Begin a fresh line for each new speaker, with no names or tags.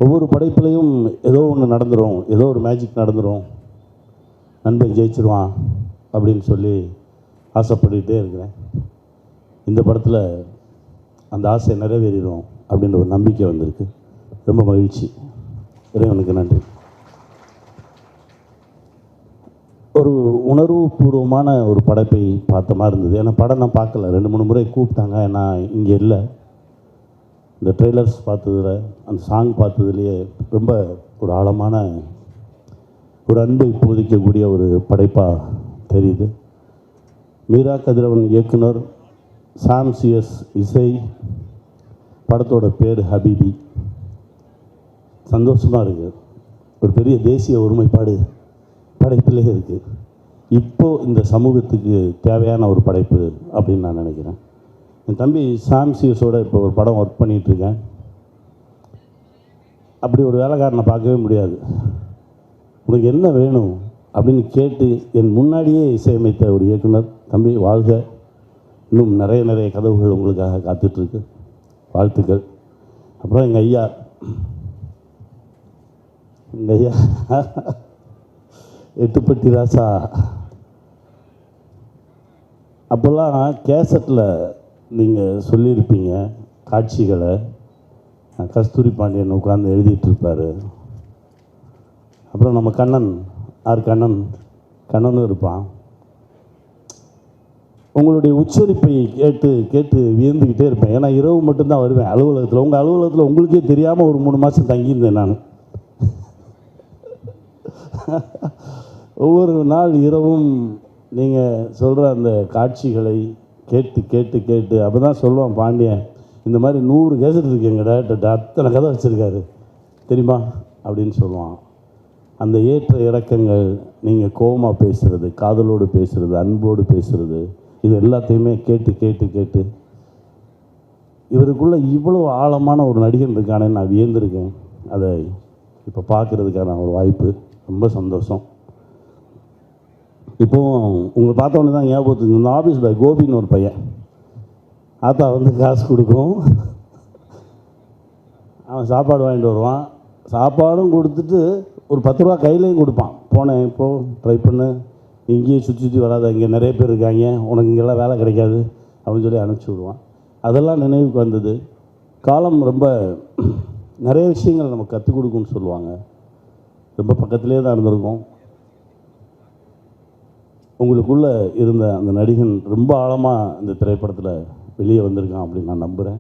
ஒவ்வொரு படைப்புலையும் ஏதோ ஒன்று நடந்துடும், ஏதோ ஒரு மேஜிக் நடந்துடும், நண்பன் ஜெயிச்சிருவான் அப்படின்னு சொல்லி ஆசைப்பட்டுக்கிட்டே இருக்கிறேன். இந்த படத்தில் அந்த ஆசை நிறைவேறிடும் அப்படின்ற ஒரு நம்பிக்கை வந்திருக்கு. ரொம்ப மகிழ்ச்சி. இறைவனுக்கு நன்றி. ஒரு உணர்வுபூர்வமான ஒரு படைப்பை பார்த்த மாதிரி இருந்தது. ஏன்னா படம் நான் பார்க்கல, 2-3 முறை கூப்பிட்டாங்க, நான் இங்கே இல்லை. இந்த ட்ரெய்லர்ஸ் பார்த்ததில், அந்த சாங் பார்த்ததுலேயே ரொம்ப ஒரு ஆழமான ஒரு அன்பை போதிக்கக்கூடிய ஒரு படைப்பாக தெரியுது. மீரா கதிரவன் இயக்குனர், சாம் சிஎஸ் இசை, படத்தோட பேர் ஹபீபி. சந்தோஷமாக இருக்குது. ஒரு பெரிய தேசிய ஒருமைப்பாடு படைப்பிலே இருக்குது. இப்போது இந்த சமூகத்துக்கு தேவையான ஒரு படைப்பு அப்படின்னு நான் நினைக்கிறேன். என் தம்பி சாம் சிஎஸோட இப்போ ஒரு படம் ஒர்க் பண்ணிகிட்ருக்கேன். அப்படி ஒரு வேலைக்காரனை பார்க்கவே முடியாது. உனக்கு என்ன வேணும் அப்படின்னு கேட்டு என் முன்னாடியே இசையமைத்த ஒரு இயக்குனர். தம்பி வாழ்க, இன்னும் நிறைய நிறைய கதவுகள் உங்களுக்காக காத்துட்ருக்கு. வாழ்த்துக்கள். அப்புறம் எங்கள் ஐயா எட்டுப்பட்டி ராசா, அப்போல்லாம் கேசட்டில் நீங்கள் சொல்லியிருப்பீங்க காட்சிகளை. கஸ்தூரி பாண்டியன் உட்கார்ந்து எழுதிட்டுருப்பார். அப்புறம் நம்ம கண்ணன், கண்ணனும் இருப்பான். உங்களுடைய உச்சரிப்பை கேட்டு கேட்டு வியந்துக்கிட்டே இருப்பேன். ஏன்னா இரவு மட்டும்தான் வருவேன் அலுவலகத்தில். உங்கள் அலுவலகத்தில் உங்களுக்கே தெரியாமல் ஒரு 3 மாதம் தங்கியிருந்தேன் நான். ஒவ்வொரு நாள் இரவும் நீங்கள் சொல்கிற அந்த காட்சிகளை கேட்டு கேட்டு கேட்டு அப்போ தான் சொல்லுவான் பாண்டியன், இந்த மாதிரி 100 கேசட் இருக்கு எங்கள் டேரக்டர்கிட்ட, அத்தனை கதை வச்சுருக்காரு தெரியுமா அப்படின்னு சொல்லுவான். அந்த ஏற்ற இறக்கங்கள், நீங்கள் கோவமாக பேசுகிறது, காதலோடு பேசுகிறது, அன்போடு பேசுகிறது, இது எல்லாத்தையுமே கேட்டு கேட்டு கேட்டு இவருக்குள்ளே இவ்வளோ ஆழமான ஒரு நடிகன் இருக்கானே நான் வியந்திருக்கேன். அதை இப்போ பார்க்குறதுக்கான ஒரு வாய்ப்பு. ரொம்ப சந்தோஷம். இப்போது உங்களை பார்த்தோன்னே தான் ஞாபகத்துக்கு இந்த ஆஃபீஸ் பாய் கோபின்னு ஒரு பையன், ஆத்தா வந்து காசு கொடுக்கும், அவன் சாப்பாடு வாங்கிட்டு வருவான். சாப்பாடும் கொடுத்துட்டு ஒரு 10 ரூபா கையிலையும் கொடுப்பான். போனேன் இப்போது ட்ரை பண்ணு, இங்கேயே சுற்றி சுற்றி வராத, இங்கே நிறைய பேர் இருக்காங்க, உனக்கு இங்கெல்லாம் வேலை கிடைக்காது அப்படின்னு சொல்லி அனுப்பிச்சி விடுவான். அதெல்லாம் நினைவுக்கு வந்தது. காலம் ரொம்ப நிறைய விஷயங்கள் நமக்கு கற்றுக் கொடுக்குன்னு சொல்லுவாங்க. ரொம்ப பக்கத்துலேயே தான் இருந்திருக்கோம். உங்களுக்குள்ளே இருந்த அந்த நடிகன் ரொம்ப ஆழமாக இந்த திரைப்படத்தில் வெளியே வந்திருக்கான் அப்படின்னு நான் நம்புகிறேன்.